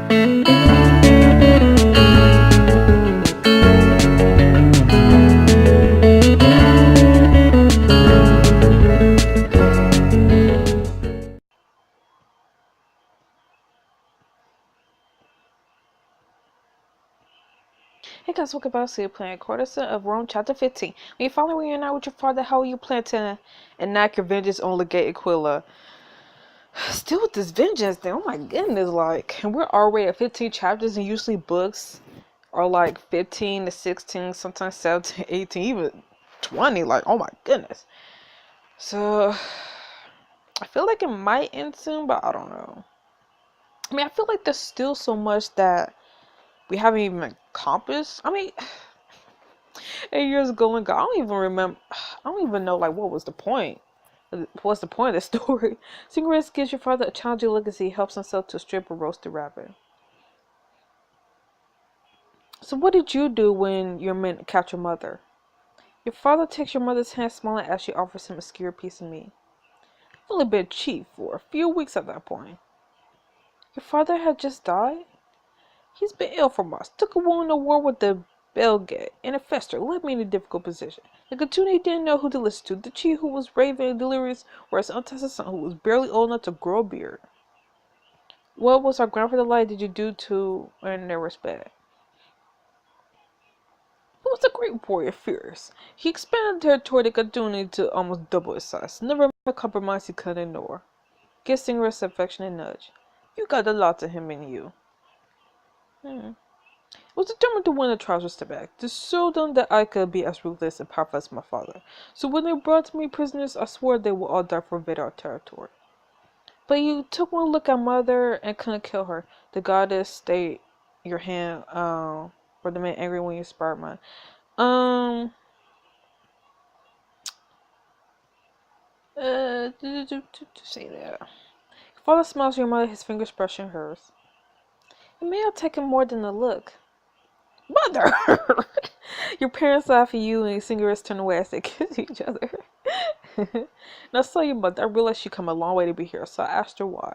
Hey guys, welcome back to playing Courtesan of Rome, Chapter 15. When you finally reunite with your father, how will you plan to enact your vengeance on Legate Aquila? Still with this vengeance thing, oh my goodness, like, and we're already at 15 chapters, and usually books are like 15 to 16, sometimes 17, 18, even 20, like, oh my goodness. So, I feel like it might end soon, but I don't know. I mean, I feel like there's still so much that we haven't even accomplished. I mean, 8 years ago and I don't even remember. I don't even know, like, what was the point. What's the point of the story? Cigarettes gives your father a challenging legacy. Helps himself to strip a roasted rabbit. So what did you do when your men captured your mother? Your father takes your mother's hand, smiling as she offers him a skewered piece of meat. I've only been chief for a few weeks at that point. Your father had just died? He's been ill for months. Took a wound in the war with the Belgae, and it festered, left me in a difficult position. The Katuni didn't know who to listen to. The chief who was raving and delirious, or his untested son who was barely old enough to grow a beard. What was our grandfather like? Did you do to earn their respect? He was a great warrior, fierce. He expanded the territory of the Katuni to almost double its size. Never a compromise he couldn't ignore. Give Singers affectionate nudge. You got a lot of him in you. Was determined to win the trousers to back, to show them that I could be as ruthless and powerful as my father. So when they brought me prisoners, I swore they would all die for invading our territory. But you took one look at mother and couldn't kill her. The goddess stayed your hand, or the man angry when you inspired mine. To say that. Father smiles at your mother, his fingers brushing hers. It may have taken more than a look. Mother! Your parents laugh at you and singers turn away as they kiss each other. And I saw your mother. I realized she'd come a long way to be here, so I asked her why.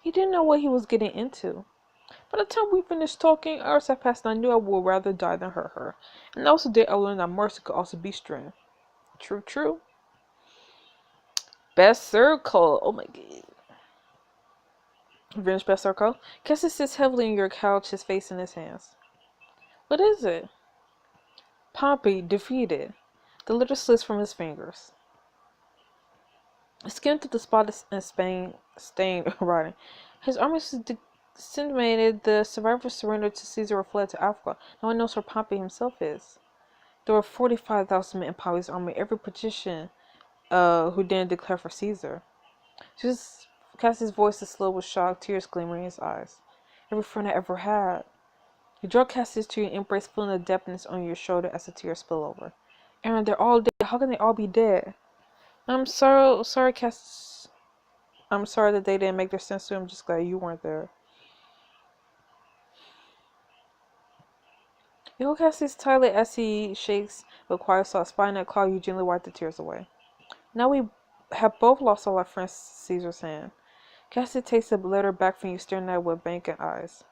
He didn't know what he was getting into. By the time we finished talking, hours had passed and I knew I would rather die than hurt her. And also did I learned that mercy could also be strength. True, true. Best circle. Oh my god. Revenge best circle. Cassie sits heavily on your couch, his face in his hands. What is it? Pompey, defeated. The litter slips from his fingers. Skimmed through the spotted and stained writing. His army was decimated. The survivors surrendered to Caesar or fled to Africa. No one knows where Pompey himself is. There were 45,000 men in Pompey's army, every patrician who didn't declare for Caesar. Just Cassie's voice is slow with shock, tears gleaming in his eyes. Every friend I ever had. You draw Cassius to your embrace, feeling the depthness on your shoulder as the tears spill over. Aaron, they're all dead. How can they all be dead? I'm sorry, Cassius. I'm sorry that they didn't make their sense to him. I'm just glad you weren't there. You hold Cassius tightly as he shakes with quiet soft spine and claw. You gently wipe the tears away. Now we have both lost all our friends. Caesar's hand. Cassius takes the letter back from you, staring at it with vacant eyes.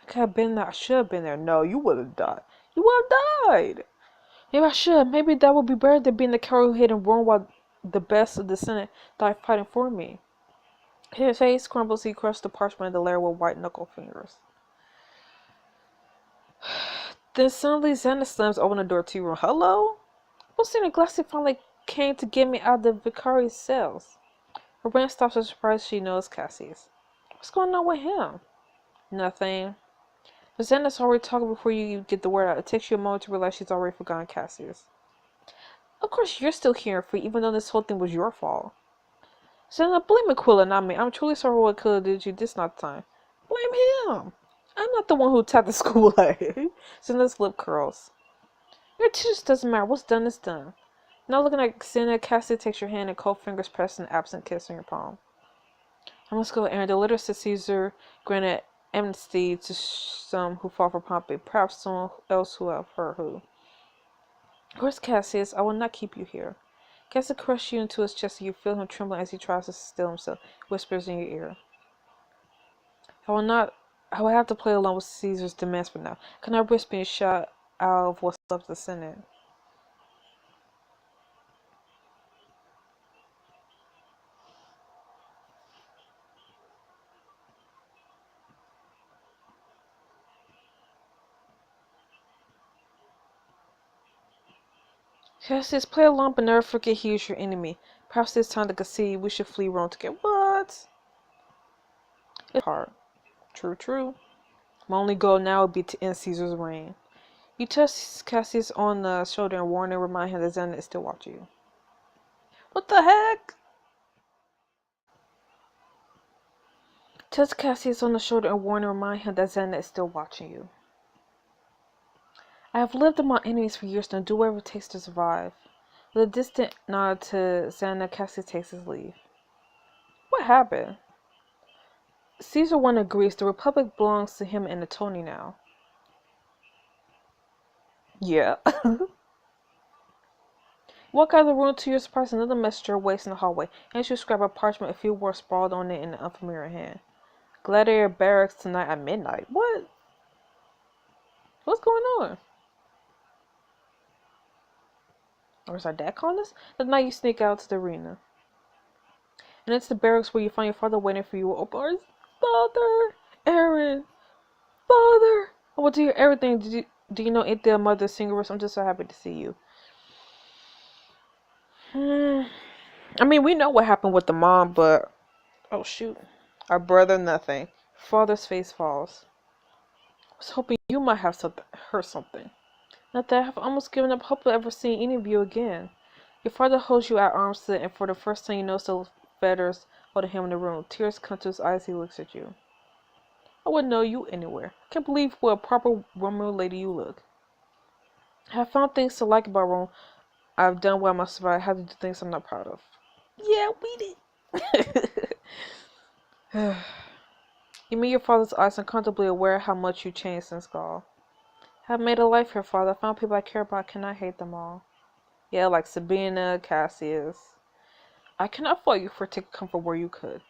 I could have been there. I should have been there. No, you would have died. You would have died. Maybe I should. Maybe that would be better than being the coward who hid in Rome while the best of the Senate died fighting for me. His face crumbles. He crushed the parchment of the letter with white knuckle fingers. Then suddenly Xana slams open the door to your room. Hello? What's in the glass? He finally came to get me out of the vicarious cells. Her brain stops in surprise. She knows Cassius. What's going on with him? Nothing. But Xana's already talking before you get the word out. It takes you a moment to realize she's already forgotten Cassius. Of course you're still here for even though this whole thing was your fault. Xana, blame Aquila, not me. I'm truly sorry what Aquila did to you. This not the time. Blame him. I'm not the one who attacked the school. Xana's lip curls. Your teachers doesn't matter. What's done is done. Now looking at Xana, Cassius takes your hand and cold fingers press an absent kiss on your palm. I must go, Aaron. The letter to Caesar granted amnesty to some who fought for Pompey, perhaps someone else who have heard who. Of course, Cassius, I will not keep you here. Cassius crushes you into his chest and you feel him trembling as he tries to still himself, whispers in your ear. I will not I would have to play along with Caesar's demands for now. Can I risk being shot out of what's left of the Senate? Cassius, play along but never forget he is your enemy. Perhaps this time to concede we should flee Rome together. What? It's hard. True, true. My only goal now would be to end Caesar's reign. You touch Cassius on the shoulder and warn and remind him that Xana is still watching you. What the heck? Touch Cassius on the shoulder and warn and remind him that Xana is still watching you. I have lived among enemies for years now. Do whatever it takes to survive. With a distant nod to Xana, Cassius takes his leave. What happened? Caesar won agrees. The Republic belongs to him and ATONY now. Yeah. Walk out of the room. To your surprise, another messenger waits in the hallway. Hands you a scrap of parchment, a few words sprawled on it in an unfamiliar hand. Gladiator barracks tonight at midnight. What? What's going on? Or is our dad calling us? That night you sneak out to the arena. And it's the barracks where you find your father waiting for you. Open arms. Father! Aaron! Father! I want to hear everything. Do you know anything of Mother Singerus? I'm just so happy to see you. I mean, we know what happened with the mom, but... Oh, shoot. Our brother, nothing. Father's face falls. I was hoping you might have heard something. Not that I have almost given up hope of ever seeing any of you again. Your father holds you at arm's length, and for the first time you notice the fetters holding him in the room. Tears come to his eyes as he looks at you. I wouldn't know you anywhere. I can't believe what a proper Roman lady you look. I have found things to like about Rome. I've done what I must survive. I have to do things I'm not proud of. Yeah, we did. You meet your father's eyes, uncomfortably aware how much you changed since Gaul. I have made a life here, Father. I found people I care about. I cannot hate them all. Yeah, like Sabina, Cassius. I cannot fault you for taking comfort where you could.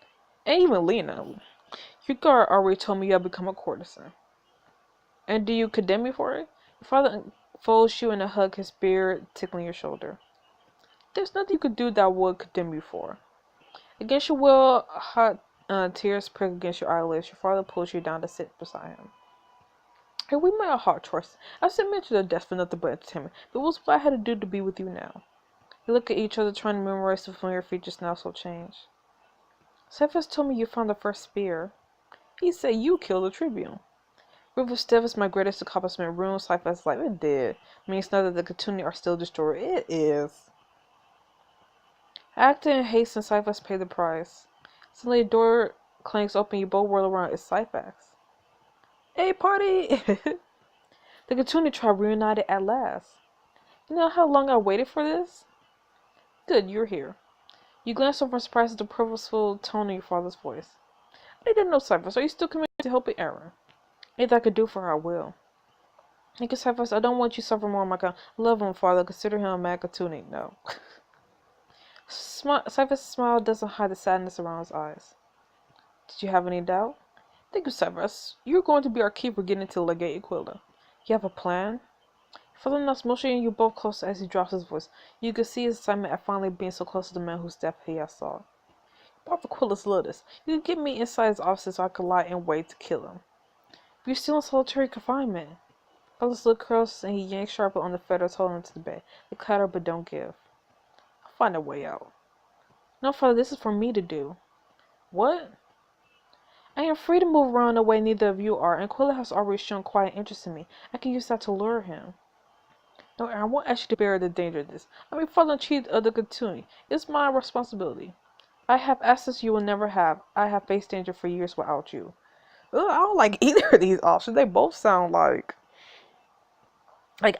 And even Lena. Your guard already told me you have become a courtesan. And do you condemn me for it? Your father folds you in a hug, his beard tickling your shoulder. There's nothing you could do that would condemn you for. Against your will, hot tears prick against your eyelids. Your father pulls you down to sit beside him. Hey, we made a hard choice. I submit to the death for nothing but entertainment, but it was what I had to do to be with you now. We look at each other, trying to memorize the familiar features now so changed. Cephas told me you found the first spear. He said you killed the tribune. Rufus death is my greatest accomplishment. Ruined Cephas' life. It did. Means now that the Courtesan are still destroyed. It is. I acted in haste and Cephas paid the price. Suddenly a door clanks open. You both whirl around. It's Cephas. Hey, party! The Courtesan tribe reunited at last. You know how long I waited for this? Good, you're here. You glance over in surprise at the purposeful tone in your father's voice. I didn't know Cephas. Are you still committed to helping Aaron? Anything I could do for her, I will. Thank you, Cephas. I don't want you to suffer more on my account. I love him, Father. Consider him a mad Courtesan. No. Cephas' smile doesn't hide the sadness around his eyes. Did you have any doubt? Thank you, Cephas. You're going to be our keeper getting to Legate Aquila. You have a plan? Father nods, motioning you both close as he drops his voice. You can see his excitement at finally being so close to the man whose death he has sought. Both Aquila's lotus. You can get me inside his office so I could lie in wait to kill him. But you're still in solitary confinement. Father's lip curls and he yanks sharply on the fetters holding him to the bed. They clatter but don't give. I'll find a way out. No, Father, this is for me to do. What? I am free to move around the way neither of you are, and Aquila has already shown quite an interest in me. I can use that to lure him. No, Aaron, I won't ask you to bear the danger of this. I mean, Father and Chief of the Courtesan. It's my responsibility. I have access you will never have. I have faced danger for years without you. Ugh, I don't like either of these options. They both sound like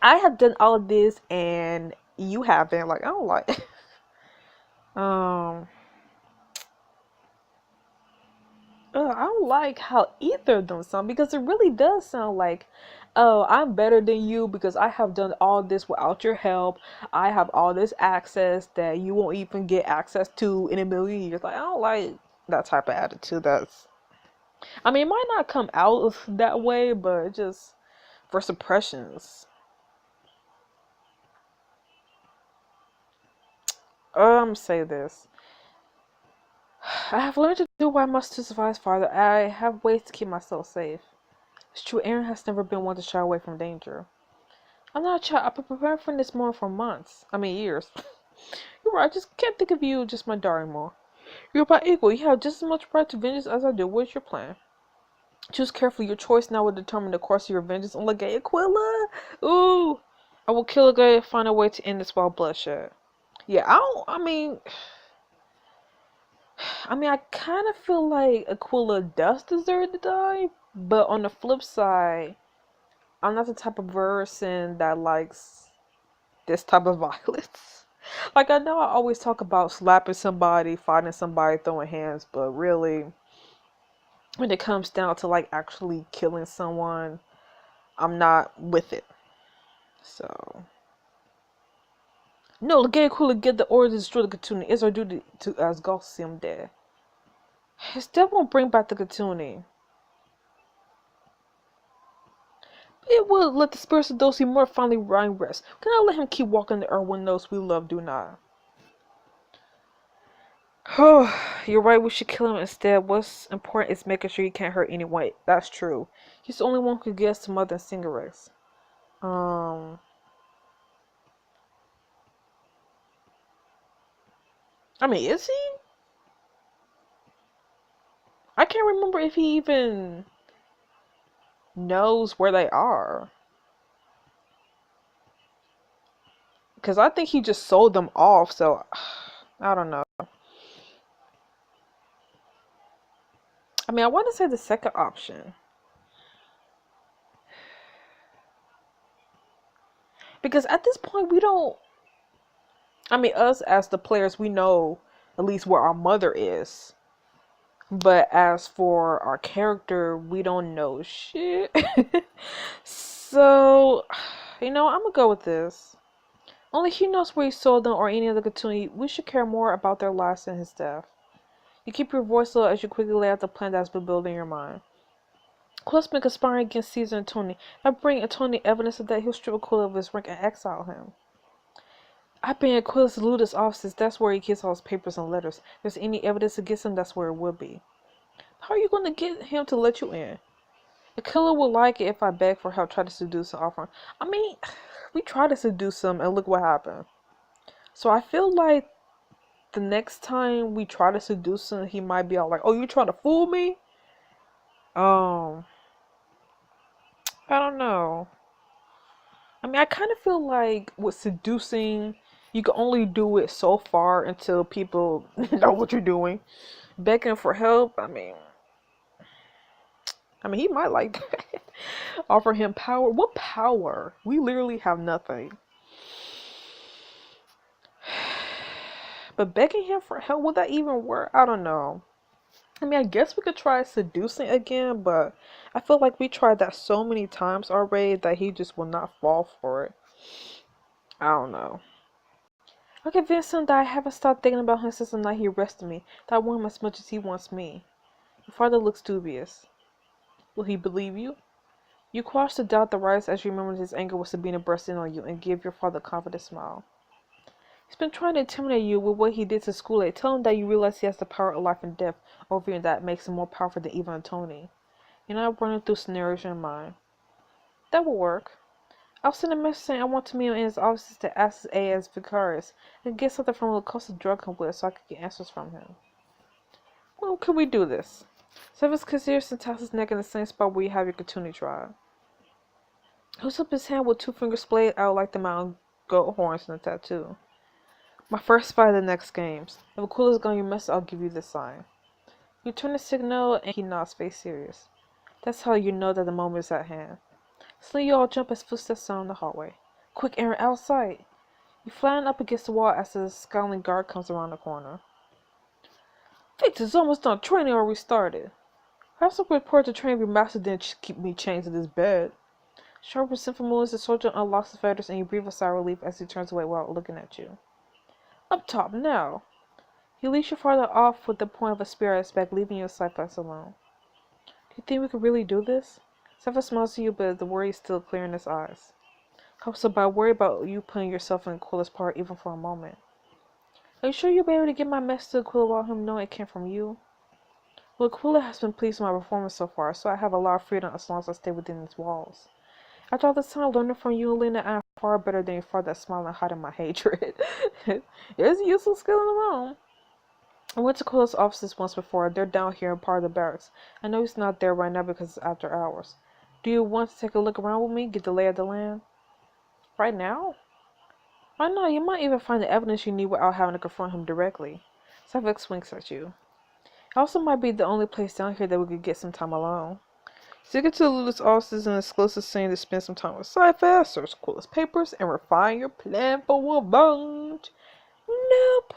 I have done all of this and you haven't. Like, I don't like I don't like how either of them sound, because it really does sound like, oh, I'm better than you because I have done all this without your help. I have all this access that you won't even get access to in a million years. Like, I don't like that type of attitude. I mean, it might not come out that way, but just first impressions. Say this. I have learned to do what I must to survive, Father. I have ways to keep myself safe. It's true, Aaron has never been one to shy away from danger. I'm not a child. I've been preparing for this moment for months. I mean, years. You're right, I just can't think of you just my darling more. You're my equal. You have just as much right to vengeance as I do. What's your plan? Choose carefully. Your choice now will determine the course of your vengeance on Legate Aquila. Ooh. I will kill a guy and find a way to end this wild bloodshed. Yeah, I kind of feel like Aquila does deserve to die, but on the flip side, I'm not the type of person that likes this type of violence. Like, I know I always talk about slapping somebody, fighting somebody, throwing hands, but really, when it comes down to like actually killing someone, I'm not with it. So, no, Legate Aquila get the order to destroy the Courtesan. It's our duty to as ghosts see him dead. His death won't bring back the Courtesan. It will let the spirits of those who more finally find rest. Can I let him keep walking the earth when those we love do not? Oh, you're right, we should kill him instead. What's important is making sure he can't hurt anyone. That's true. He's the only one who could get us to Mother and Singarex. I mean, is he? I can't remember if he even knows where they are. Because I think he just sold them off, so I don't know. I mean, I want to say the second option. Because at this point, we don't. I mean, us as the players, we know at least where our mother is. But as for our character, we don't know shit. So, I'm gonna go with this. Only he knows where he sold them or any other Courtesan. We should care more about their lives than his death. You keep your voice low as you quickly lay out the plan that's been building in your mind. Aquila's been conspiring against Caesar and ATONY. If I bring ATONY evidence of that, he'll strip Aquila of his rank and exile him. I've been in Aquila's Ludus offices. That's where he gets all his papers and letters. If there's any evidence against him, that's where it would be. How are you going to get him to let you in? Aquila will like it if I beg for help, try to seduce and offer him. I mean, we tried to seduce him and look what happened. So I feel like the next time we try to seduce him, he might be all like, "Oh, you trying to fool me?" I don't know. I mean, I kind of feel like with seducing, you can only do it so far until people know what you're doing. Begging for help, I mean, he might like that. Offer him power. What power? We literally have nothing. But begging him for help, would that even work? I don't know. I mean, I guess we could try seducing again, but I feel like we tried that so many times already that he just will not fall for it. I don't know. I'm convinced that I haven't stopped thinking about him since the night he arrested me. That I want him as much as he wants me. Your father looks dubious. Will he believe you? You quash the doubt that rises as you remember his anger with Sabina bursting on you and give your father a confident smile. He's been trying to intimidate you with what he did to school aid. Tell him that you realize he has the power of life and death over you and that makes him more powerful than even ATONY. You're not running through scenarios in your mind. That will work. I'll send a message saying I want to meet him in his offices to ask his as vicarious and get something from a coastal drug company so I can get answers from him. Well, could we do this? Severus considers and ties his neck in the same spot where you have your Courtesan tribe. Holds up his hand with two fingers splayed out like the mountain goat horns in a tattoo. My first fight of the next games. If Aquila's gone your message, I'll give you this sign. You turn the signal and he nods, face serious. That's how you know that the moment is at hand. Suddenly you all jump as footsteps sound in the hallway. Quick, Aaron, outside! You flatten up against the wall as the scowling guard comes around the corner. Victor's almost done training or restarted. Perhaps I'll report to train your master didn't keep me chained to this bed. Sharp and simple as the soldier unlocks the fetters and you breathe a sigh of relief as he turns away while looking at you. Up top now! He leads you farther off with the point of a spear at his back, leaving you in sight alone. You think we could really do this? Sefa smiles at you, but the worry is still clear in his eyes. So by worry about you putting yourself in Aquila's part even for a moment. Are you sure you'll be able to get my message to Aquila without him knowing it came from you? Well, Aquila has been pleased with my performance so far, so I have a lot of freedom as long as I stay within these walls. After all this time learning from you, Lena, I'm far better than your father that smile and hiding my hatred. It's a useless skill in the room. I went to Aquila's offices once before. They're down here in part of the barracks. I know he's not there right now because it's after hours. Do you want to take a look around with me, get the lay of the land? Right now? Why not? You might even find the evidence you need without having to confront him directly. Suffolk winks at you. It also might be the only place down here that we could get some time alone. So you get to the Lulu's offices in an exclusive scene to spend some time with Sci-Fi, search Aquila's papers, and refine your plan for revenge. Nope.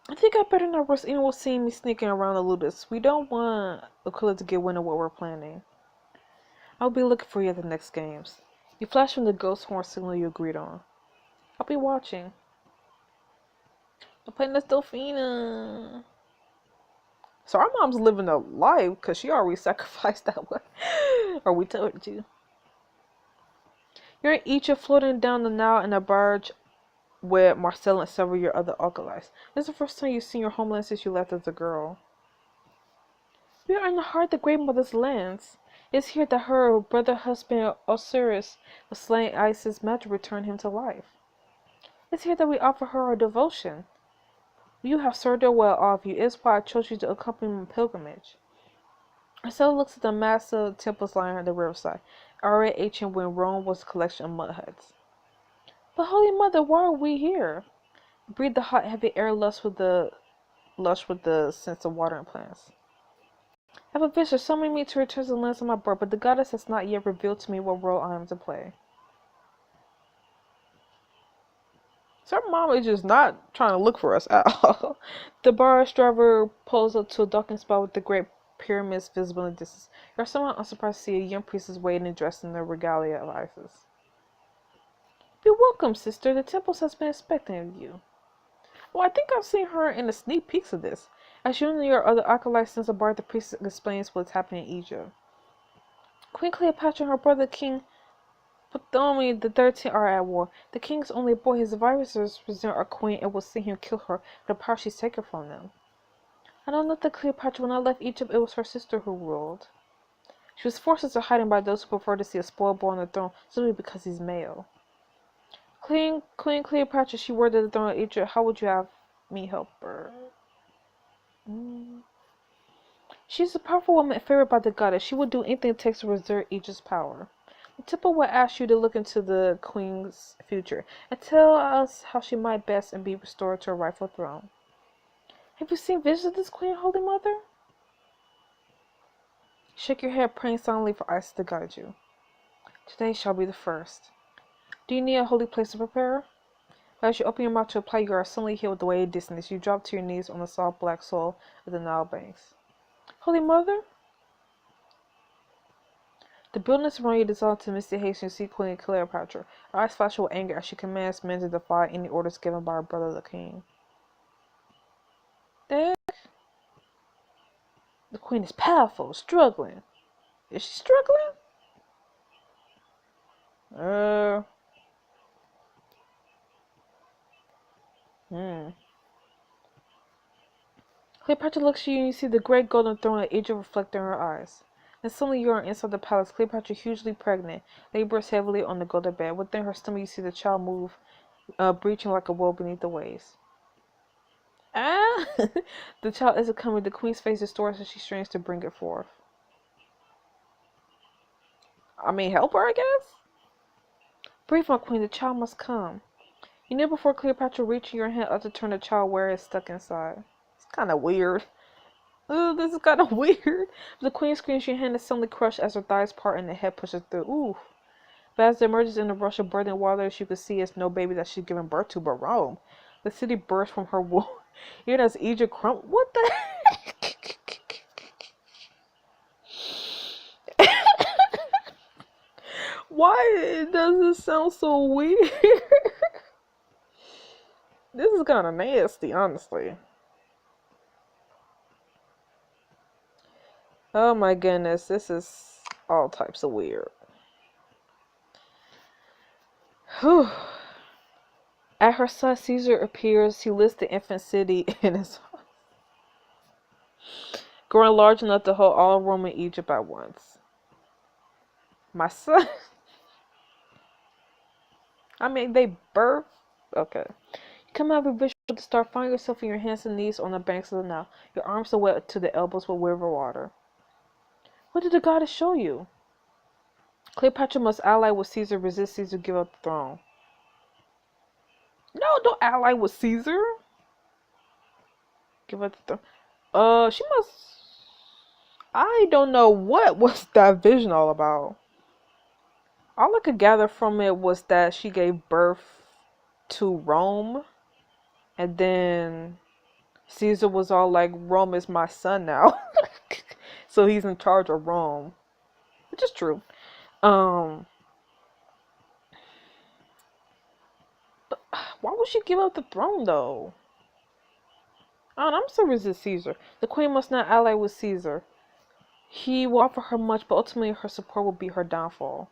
I think I better not risk anyone seeing me sneaking around the Ludus. We don't want Aquila to get wind of what we're planning. I'll be looking for you at the next games. You flash from the ghost horn signal you agreed on. I'll be watching. I'm playing this Delphina. So our mom's living a life because she already sacrificed that way. Or we told her to. You're in Egypt floating down the Nile in a barge with Marcel and several of your other acolytes. This is the first time you've seen your homeland since you left as a girl. We are in the heart of the Great Mother's lands. It's here that her brother husband Osiris was slain. Isis' magic returned him to life. It's here that we offer her our devotion. You have served her well, all of you. It's why I chose you to accompany my pilgrimage. Marcella looks at the massive temples lying on the riverside, already ancient when Rome was a collection of mud huts. But Holy Mother, why are we here? Breathe the hot, heavy air lush with the sense of water and plants. I have a vision summoning me to return to the lands of my birth, but the goddess has not yet revealed to me what role I am to play. So our mom is just not trying to look for us at all. The barge driver pulls up to a docking spot with the great pyramids visible in the distance. You're somewhat unsurprised to see a young priestess waiting and dressed in the regalia of Isis. Be welcome, sister. The temple has been expecting you. Well, I think I've seen her in the sneak peeks of this. As you and your other acolytes since the bar, the priestess explains what's happening in Egypt. Queen Cleopatra and her brother King Ptolemy the 13th are at war. The king's only boy, his advisors present our queen and will see him kill her with the power she's taken from them. I don't know that Cleopatra, when I left Egypt, it was her sister who ruled. She was forced into hiding by those who prefer to see a spoiled boy on the throne simply because he's male. Queen Cleopatra, she were the throne of Egypt. How would you have me help her? She's a powerful woman favored by the goddess. She would do anything it takes to preserve Egypt's power. The temple will ask you to look into the queen's future and tell us how she might best and be restored to her rightful throne. Have you seen visions of this queen, Holy Mother? Shake your head, praying silently for Isis to guide you. Today shall be the first. Do you need a holy place to prepare? But as you open your mouth to apply, you are suddenly hit with the weight of distance. You drop to your knees on the soft black soil of the Nile banks. Holy Mother? The buildings around you dissolve to misty haze and you see Queen Cleopatra. Her eyes flash with anger as she commands men to defy any orders given by her brother the king. The queen is powerful, struggling. Is she struggling? Cleopatra looks at you and you see the great golden throne of Egypt reflecting in her eyes. And suddenly you are inside the palace. Cleopatra, hugely pregnant, labors heavily on the golden bed. Within her stomach you see the child move, breaching like a whale beneath the waves. Ah! The child isn't coming. The queen's face distorts as she strains to bring it forth. I mean, help her, I guess? Breathe, my queen, the child must come. You kneel before Cleopatra, reaching your hand up to turn the child where it's stuck inside. It's kind of weird. Ooh, this is kind of weird. The queen screams, your hand is suddenly crushed as her thighs part and the head pushes through. Ooh. But as it emerges in the rush of birthing waters, you can see it's no baby that she's given birth to, but Rome. The city bursts from her womb. Even as Egypt crumbles. What the heck? Why does it sound so weird? This is kind of nasty, honestly. Oh my goodness, this is all types of weird. Whew. At her side, Caesar appears. He lists the infant city in his growing large enough to hold all Rome and Egypt at once. My son. I mean, they birth. Okay. You come out of a visual to start. Find yourself in your hands and knees on the banks of the Nile. Your arms are wet to the elbows with river water. What did the goddess show you? Cleopatra must ally with Caesar, resist Caesar, give up the throne. No, don't ally with Caesar. Give up the throne. She must. I don't know what was that vision all about. All I could gather from it was that she gave birth to Rome, and then Caesar was all like, Rome is my son now. So he's in charge of Rome, which is true. But why would she give up the throne though? I don't know, I'm still resist Caesar. The queen must not ally with Caesar. He will offer her much, but ultimately her support will be her downfall.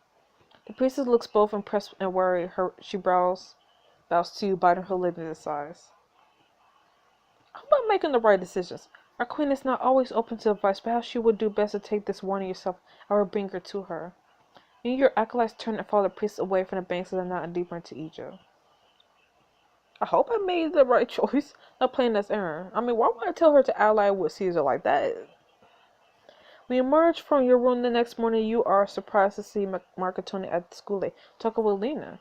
The priestess looks both impressed and worried. She bows to you, biting her lip into sighs. How about making the right decisions? Our queen is not always open to advice. Perhaps she would do best to take this warning yourself. I will bring her to her. You and your acolytes turn and follow the priest away from the banks of the Nile and deeper into Egypt. I hope I made the right choice. Not playing as Aaron. I mean, why would I tell her to ally with Caesar like that? When you emerge from your room the next morning, you are surprised to see Mark Antony at the school talking with Lena.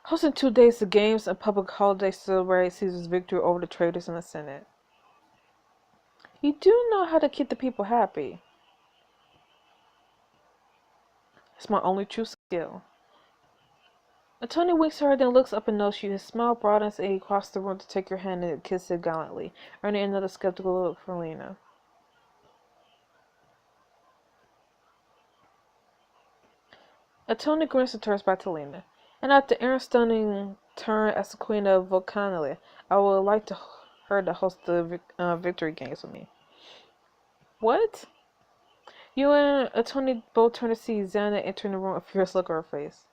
Hosting 2 days of games and public holidays to celebrate Caesar's victory over the traitors in the Senate. You do know how to keep the people happy. It's my only true skill. Antony winks at her, then looks up and notes you. His smile broadens and he crosses the room to take your hand and kiss it gallantly, earning another skeptical look from Lena. Antony grins and turns back to Lena. And after Aaron's stunning turn as the Queen of Vulcania, I would like her to host the victory games with me. What? You and Antony both turn to see Xana entering the room, a fierce look on her face.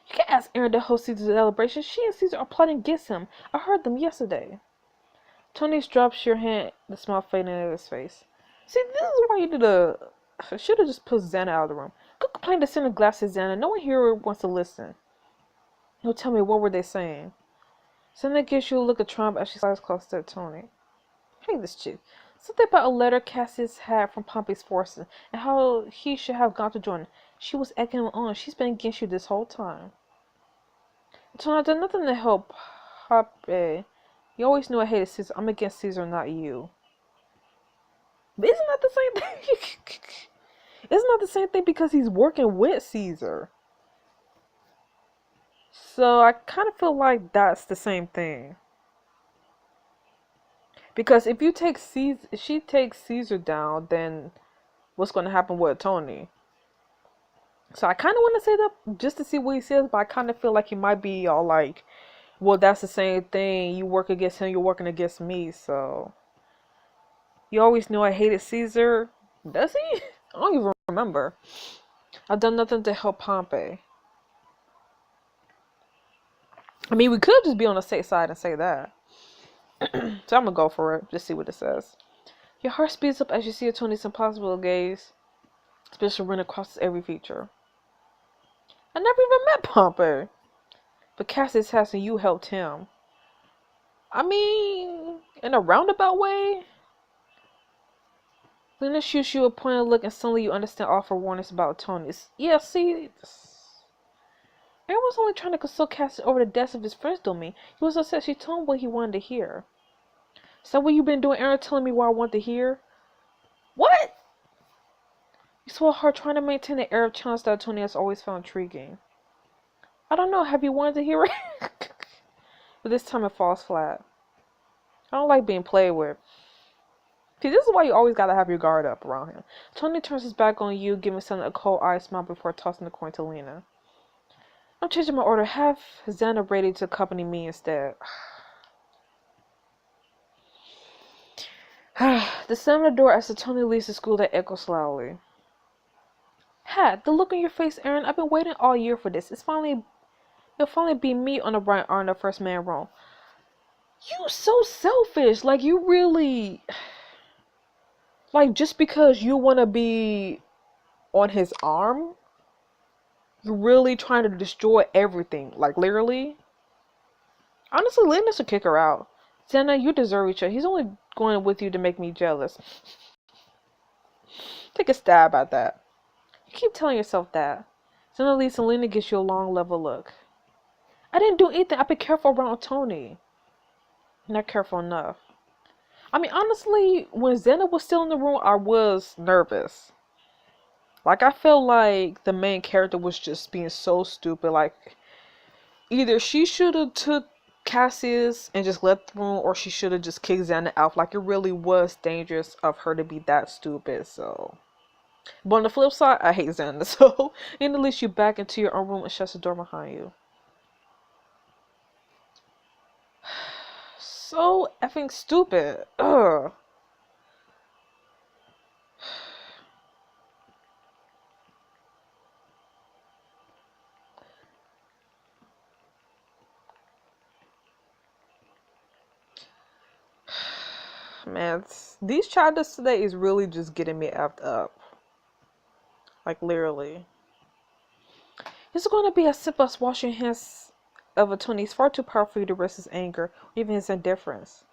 You can't ask Aaron to host Caesar's celebration. She and Caesar are plotting against him. I heard them yesterday. Tony drops your hand, the smile fading out of his face. See, this is why you did I should have just put Xana out of the room. Go complain to Senator Glass to Xana. No one here wants to listen. He'll tell me what were they saying. Xana gives you a look of triumph as she slides close to Tony. Hey, this chick. Something about a letter Cassius had from Pompey's forces and how he should have gone to join. She was egging him on. She's been against you this whole time. Tony, I've done nothing to help Pompey. You always knew I hated Caesar. I'm against Caesar, not you. But isn't that the same thing? Isn't that the same thing because he's working with Caesar? So I kind of feel like that's the same thing. Because if she takes Caesar down, then what's going to happen with Tony? So I kind of want to say that just to see what he says, but I kind of feel like he might be all like, well, that's the same thing. You work against him, you're working against me, so. You always knew I hated Caesar. Does he? I don't even remember. I've done nothing to help Pompey. I mean, we could just be on the safe side and say that. So I'm going to go for it. Just see what it says. Your heart speeds up as you see Tony's impossible gaze. Especially run across every feature. I never even met Pompey. But Cassius has and you helped him. I mean, in a roundabout way. Lena shoots you a pointed look and suddenly you understand all her warnings about Tony. Yeah, see... Aaron was only trying to console Cassius over the deaths of his friends, domain. He was upset. She told him what he wanted to hear. Is that what you've been doing, Aaron? Telling me what I want to hear? What? You swore hard trying to maintain the air of challenge that Tony has always found intriguing. I don't know. Have you wanted to hear it? But this time it falls flat. I don't like being played with. See, this is why you always gotta have your guard up around him. Tony turns his back on you, giving Son a cold-eyed smile before tossing the coin to Lena. I'm changing my order. Have Xana ready to accompany me instead. The sound of the door as Tony leaves the school that echoes loudly. Hat, the look on your face, Aaron. I've been waiting all year for this. It'll finally be me on the right arm, the first man wrong. You so selfish. Like, you really, like, just because you want to be on his arm, you're really trying to destroy everything. Like, literally. Honestly, Lena should kick her out. Xana, you deserve each other. He's only going with you to make me jealous. Take a stab at that. You keep telling yourself that. Xana leaves and Lena gives you a long, level look. I didn't do anything. I've been careful around Tony. Not careful enough. I mean, honestly, when Xana was still in the room, I was nervous. Like, I felt like the main character was just being so stupid. Like, either she should have took Cassius and just left the room, or she should have just kicked Xana out. Like, it really was dangerous of her to be that stupid, so. But on the flip side, I hate Xana, so in at least you back into your own room and shuts the door behind you. So effing stupid. Ugh. Man, these chapters today is really just getting me effed up. Like, literally. It's going to be as simple as washing hands of a Tony. It's far too powerful for you to rest his anger, or even his indifference.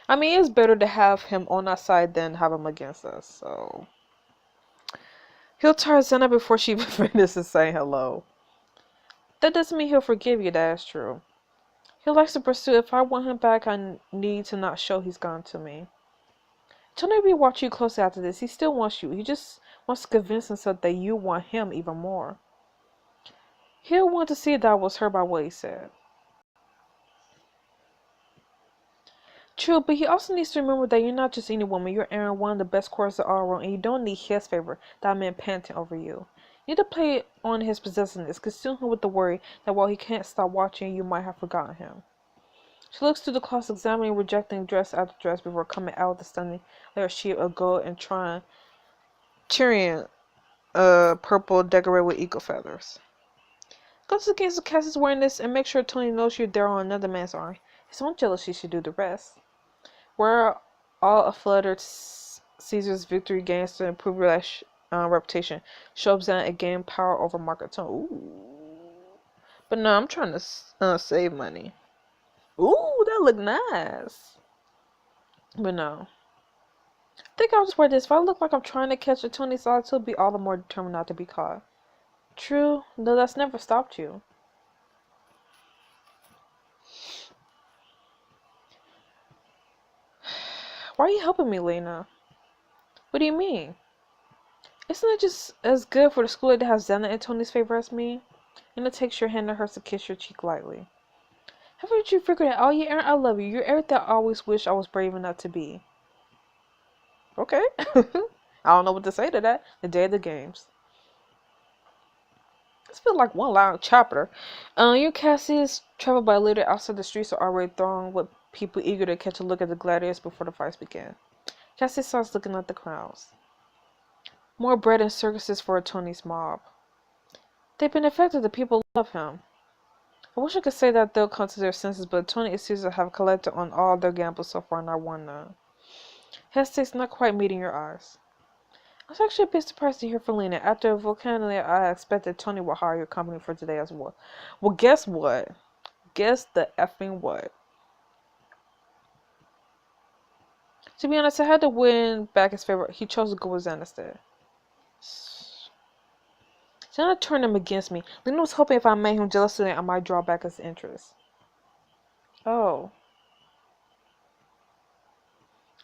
I mean, it's better to have him on our side than have him against us, so. He'll tire Xana before she even finishes saying hello. That doesn't mean he'll forgive you, that is true. He likes to pursue. If I want him back, I need to not show he's gone to me. Tony will be watching you closely after this. He still wants you. He just wants to convince himself that you want him even more. He'll want to see that I was hurt by what he said. True, but he also needs to remember that you're not just any woman. You're Aaron, one of the best courses all around, and you don't need his favor that man panting over you. You need to play on his possessiveness, consume him with the worry that while he can't stop watching, you might have forgotten him. She looks through the closet, examining, rejecting dress after dress before coming out with a stunning layer sheet of gold and cheering purple decorated with eagle feathers. Go to the games of Cassie's wearing this and make sure Tony knows you're there on another man's arm. His own jealousy should do the rest. Wear all a-fluttered Caesar's victory gains to improve your reputation. Show up Xana and gain power over Market Tone. Ooh. But no, I'm trying to save money. Ooh, that look nice. But no. I think I'll just wear this. If I look like I'm trying to catch a Tony Sox, he'll be all the more determined not to be caught. True, though that's never stopped you. Why are you helping me, Lena? What do you mean? Isn't it just as good for the school to have Xana in Tony's favor as me? And it takes your hand and hers to kiss your cheek lightly. Haven't you figured it out yet, Aaron? I love you. You're everything I always wish I was brave enough to be. Okay. I don't know what to say to that. The day of the games. This feels like one long chapter. You Cassius travel by later outside the streets are already thronged with people eager to catch a look at the gladiators before the fights begin. Cassius starts looking at the crowds. More bread and circuses for Tony's mob. They've been affected. The people love him. I wish I could say that they'll come to their senses, but Tony and Caesar have collected on all their gambles so far and I won none. Hesitate's not quite meeting your eyes. I was actually a bit surprised to hear from Lena. After Volcania, I expected Tony would hire your company for today as well. Well, guess what? Guess the effing what? To be honest, I had to win back his favor. He chose to go with Xana instead. Xana turned him against me. Lena was hoping if I made him jealous today, I might draw back his interest. Oh.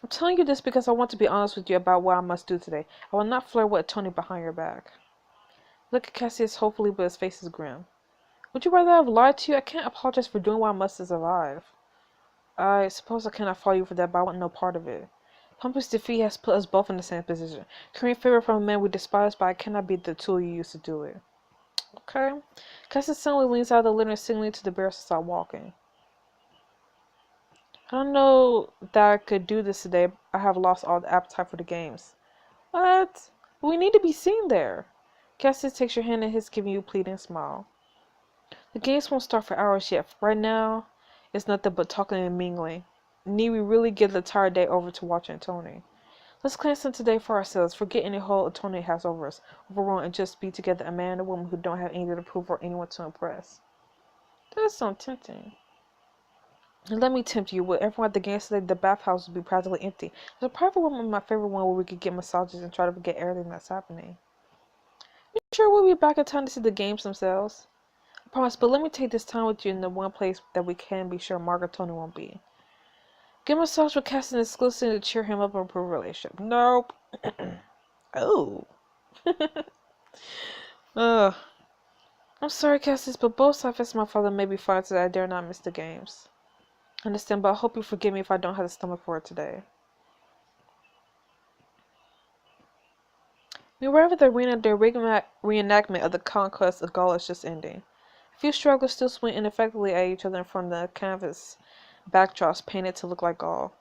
I'm telling you this because I want to be honest with you about what I must do today. I will not flirt with Tony behind your back. Look at Cassius hopefully, but his face is grim. Would you rather I have lied to you? I can't apologize for doing what I must to survive. I suppose I cannot follow you for that, but I want no part of it. Pumpkin's defeat has put us both in the same position. Careering favor from a man we despise, but I cannot be the tool you used to do it. Okay. Cassius suddenly leans out of the litter, signaling to the bears to stop walking. I don't know that I could do this today. I have lost all the appetite for the games. What? We need to be seen there. Cassius takes your hand in his, giving you a pleading smile. The games won't start for hours yet. Right now, it's nothing but talking and mingling. Need we really give the entire day over to watching ATONY? Let's cleanse some today for ourselves, forget any hold ATONY has over us, overrun, and just be together a man and a woman who don't have anything to prove or anyone to impress. That is so tempting. And let me tempt you. With everyone at the games today, the bathhouse will be practically empty. There's a private room in my favorite one where we could get massages and try to forget everything that's happening. You sure we'll be back in time to see the games themselves? I promise, but let me take this time with you in the one place that we can be sure Margaret Tony won't be. Get a massage with Courtesan exclusively to cheer him up and improve a relationship. Nope. Oh. Ugh. I'm sorry, Cassius, but both sides of my father may be fine today. I dare not miss the games. I understand, but I hope you forgive me if I don't have the stomach for it today. We arrive at the arena. The reenactment of the conquest of Gaul is just ending. A few stragglers still swing ineffectively at each other in front of the canvas backdrops painted to look like Gaul.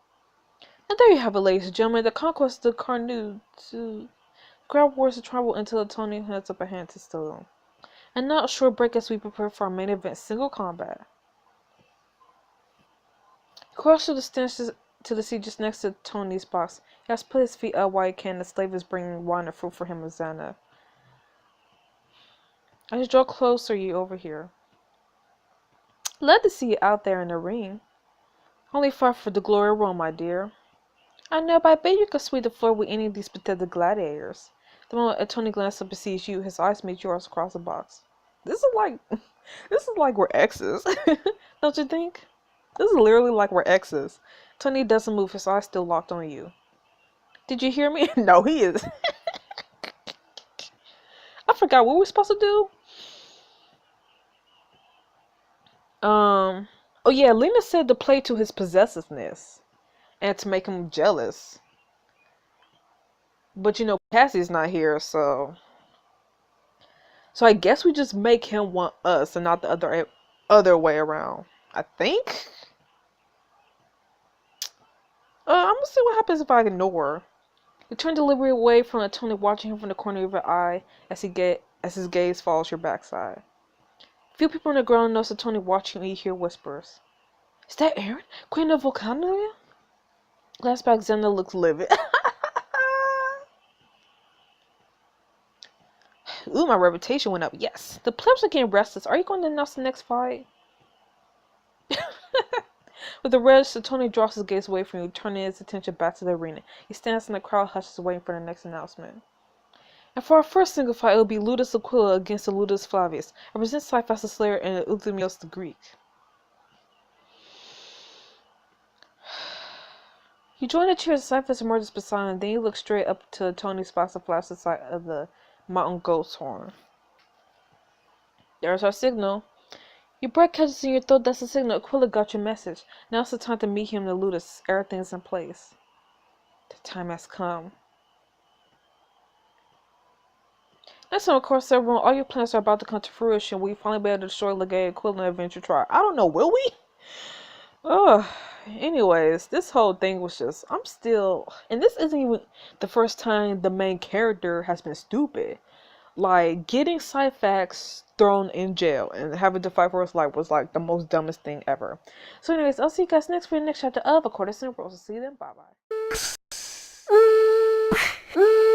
And there you have it, ladies and gentlemen, the conquest of Carnu to grab wars to travel until ATONY hands up a hand to steal them. And now a short break as we prepare for our main event, single combat. Cross through the stands to the seat just next to Tony's box. He has put his feet up while he can. The slave is bringing wine and fruit for him and Xana. As you draw closer, you overhear. Glad to see you out there in the ring. Only fight for the glory of Rome, my dear. I know, but I bet you could sweep the floor with any of these pathetic gladiators. The moment Tony glances up and sees you, his eyes meet yours across the box. This is like we're exes. Don't you think? This is literally like we're exes. Tony doesn't move, his eyes still locked on you. Did you hear me? No, he is. I forgot what we're supposed to do. Oh yeah, Lena said to play to his possessiveness and to make him jealous. But you know, Cassie's not here, so I guess we just make him want us and not the other way around. I think. I'm gonna see what happens if I ignore her. You turn deliberately away from ATONY, watching him from the corner of your eye as his gaze follows your backside. Few people on the ground notice ATONY watching and you hear whispers. Is that Erin, Queen of Volcanoia? Glass back Xana looks livid. Ooh, my reputation went up. Yes. The plebs are getting restless. Are you going to announce the next fight? With a reddish, ATONY draws his gaze away from you, turning his attention back to the arena. He stands in the crowd, hushes, waiting for the next announcement. And for our first single fight, it will be Ludus Aquila against the Ludus Flavius. Represents Cyphas the Slayer and Euthemios the Greek. You join the cheers as Cyphas emerges beside him, then you look straight up to ATONY's spots to flash the side of the mountain goat's horn. There's our signal. Your breath catches in your throat. That's the signal. Aquila got your message. Now it's the time to meet him, the Ludus. Everything's in place. The time has come. Next time, of course, everyone, all your plans are about to come to fruition. Will you finally be able to destroy Legate Aquila and Adventure Trial? I don't know. Will we? Ugh. Anyways, this whole thing was just... I'm still... And this isn't even the first time the main character has been stupid. Like, getting Cyphax thrown in jail and having to fight for his life was like the most dumbest thing ever. So anyways, I'll see you guys next for the next chapter of A Courtesan Rose. See you then. Bye bye.